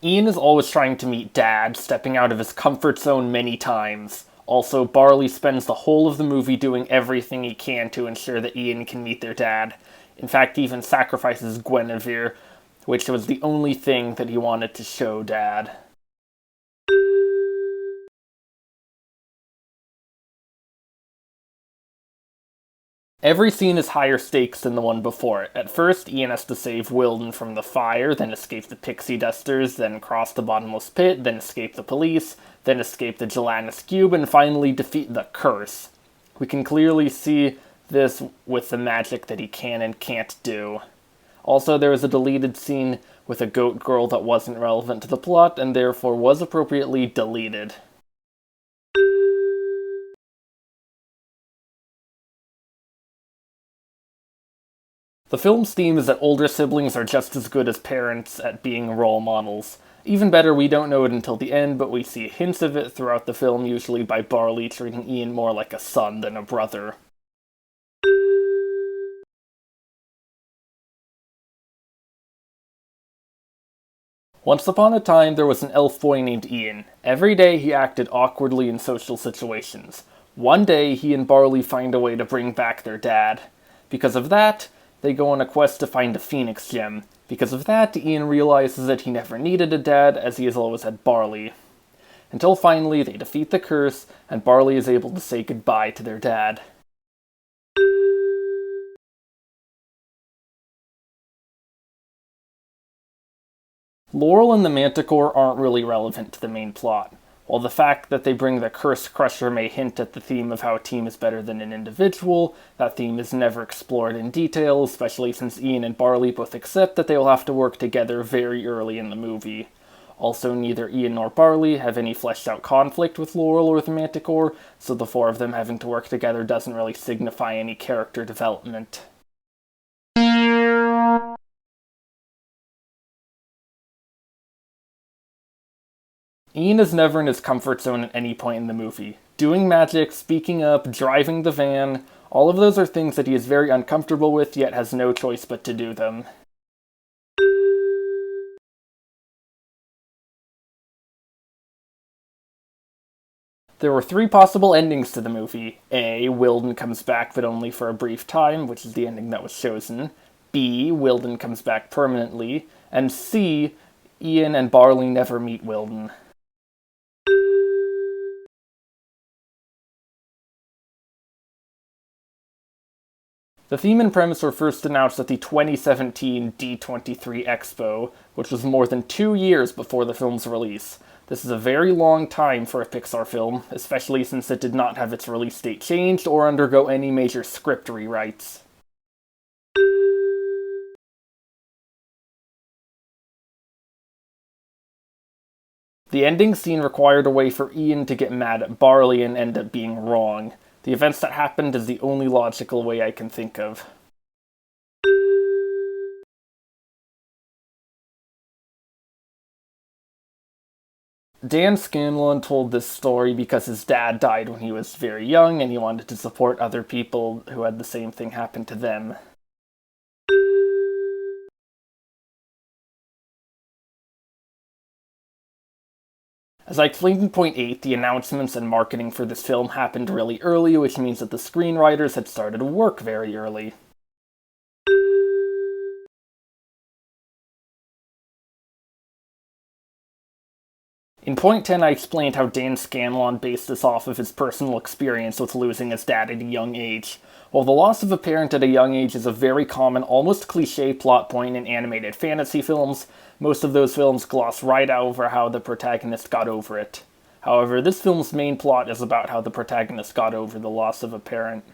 Ian is always trying to meet Dad, stepping out of his comfort zone many times. Also, Barley spends the whole of the movie doing everything he can to ensure that Ian can meet their dad. In fact, he even sacrifices Guinevere, which was the only thing that he wanted to show Dad. Every scene is higher stakes than the one before it. At first, Ian has to save Wilden from the fire, then escape the pixie dusters, then cross the bottomless pit, then escape the police, then escape the Gelatinous Cube, and finally defeat the Curse. We can clearly see this with the magic that he can and can't do. Also, there was a deleted scene with a goat girl that wasn't relevant to the plot, and therefore was appropriately deleted. The film's theme is that older siblings are just as good as parents at being role models. Even better, we don't know it until the end, but we see hints of it throughout the film, usually by Barley treating Ian more like a son than a brother. Once upon a time, there was an elf boy named Ian. Every day he acted awkwardly in social situations. One day, he and Barley find a way to bring back their dad. Because of that, they go on a quest to find a Phoenix Gem. Because of that, Ian realizes that he never needed a dad, as he has always had Barley. Until finally, they defeat the curse, and Barley is able to say goodbye to their dad. Laurel and the Manticore aren't really relevant to the main plot. While the fact that they bring the Curse Crusher may hint at the theme of how a team is better than an individual, that theme is never explored in detail, especially since Ian and Barley both accept that they will have to work together very early in the movie. Also, neither Ian nor Barley have any fleshed out conflict with Laurel or the Manticore, so the four of them having to work together doesn't really signify any character development. Ian is never in his comfort zone at any point in the movie. Doing magic, speaking up, driving the van, all of those are things that he is very uncomfortable with, yet has no choice but to do them. There were three possible endings to the movie. A. Wilden comes back but only for a brief time, which is the ending that was chosen. B. Wilden comes back permanently. And C. Ian and Barley never meet Wilden. The theme and premise were first announced at the 2017 D23 Expo, which was more than 2 years before the film's release. This is a very long time for a Pixar film, especially since it did not have its release date changed or undergo any major script rewrites. The ending scene required a way for Ian to get mad at Barley and end up being wrong. The events that happened is the only logical way I can think of. Dan Scanlon told this story because his dad died when he was very young and he wanted to support other people who had the same thing happen to them. As I explained in point 8, the announcements and marketing for this film happened really early, which means that the screenwriters had started work very early. In point 10, I explained how Dan Scanlon based this off of his personal experience with losing his dad at a young age. While the loss of a parent at a young age is a very common, almost cliche plot point in animated fantasy films, most of those films gloss right over how the protagonist got over it. However, this film's main plot is about how the protagonist got over the loss of a parent.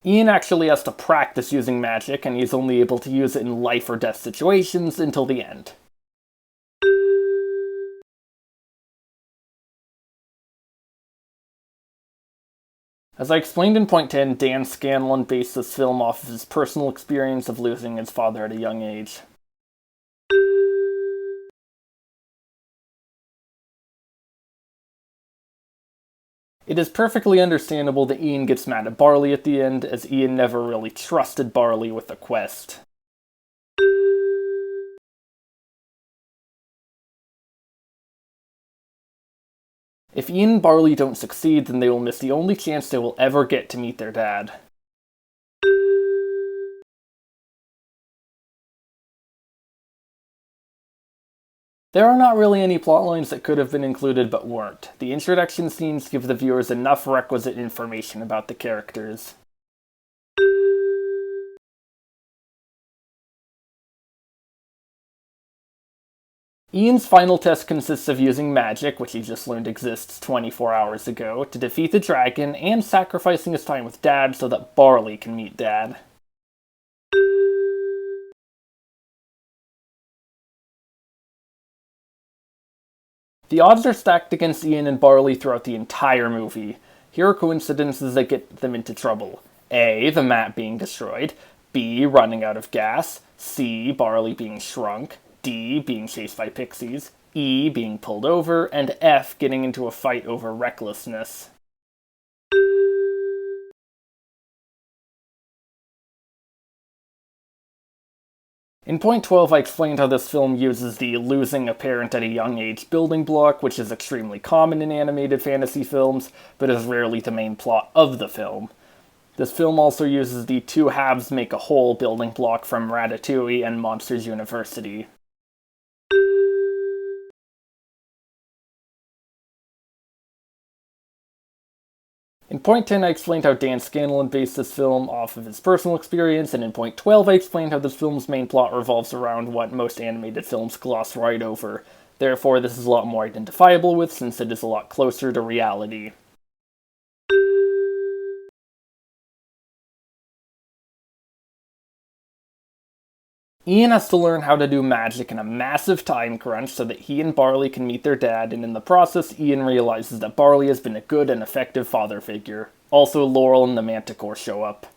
Ian actually has to practice using magic, and he's only able to use it in life or death situations until the end. As I explained in point 10, Dan Scanlon based this film off of his personal experience of losing his father at a young age. It is perfectly understandable that Ian gets mad at Barley at the end, as Ian never really trusted Barley with the quest. If Ian and Barley don't succeed, then they will miss the only chance they will ever get to meet their dad. There are not really any plotlines that could have been included but weren't. The introduction scenes give the viewers enough requisite information about the characters. Ian's final test consists of using magic, which he just learned exists 24 hours ago, to defeat the dragon, and sacrificing his time with Dad so that Barley can meet Dad. The odds are stacked against Ian and Barley throughout the entire movie. Here are coincidences that get them into trouble. A. The map being destroyed. B. Running out of gas. C. Barley being shrunk. D. Being chased by pixies. E. Being pulled over. And F. Getting into a fight over recklessness. In point 12, I explained how this film uses the losing a parent at a young age building block, which is extremely common in animated fantasy films, but is rarely the main plot of the film. This film also uses the two halves make a whole building block from Ratatouille and Monsters University. In point 10, I explained how Dan Scanlon based this film off of his personal experience, and in point 12, I explained how this film's main plot revolves around what most animated films gloss right over. Therefore, this is a lot more identifiable with, since it is a lot closer to reality. Ian has to learn how to do magic in a massive time crunch so that he and Barley can meet their dad, and in the process, Ian realizes that Barley has been a good and effective father figure. Also, Laurel and the Manticore show up.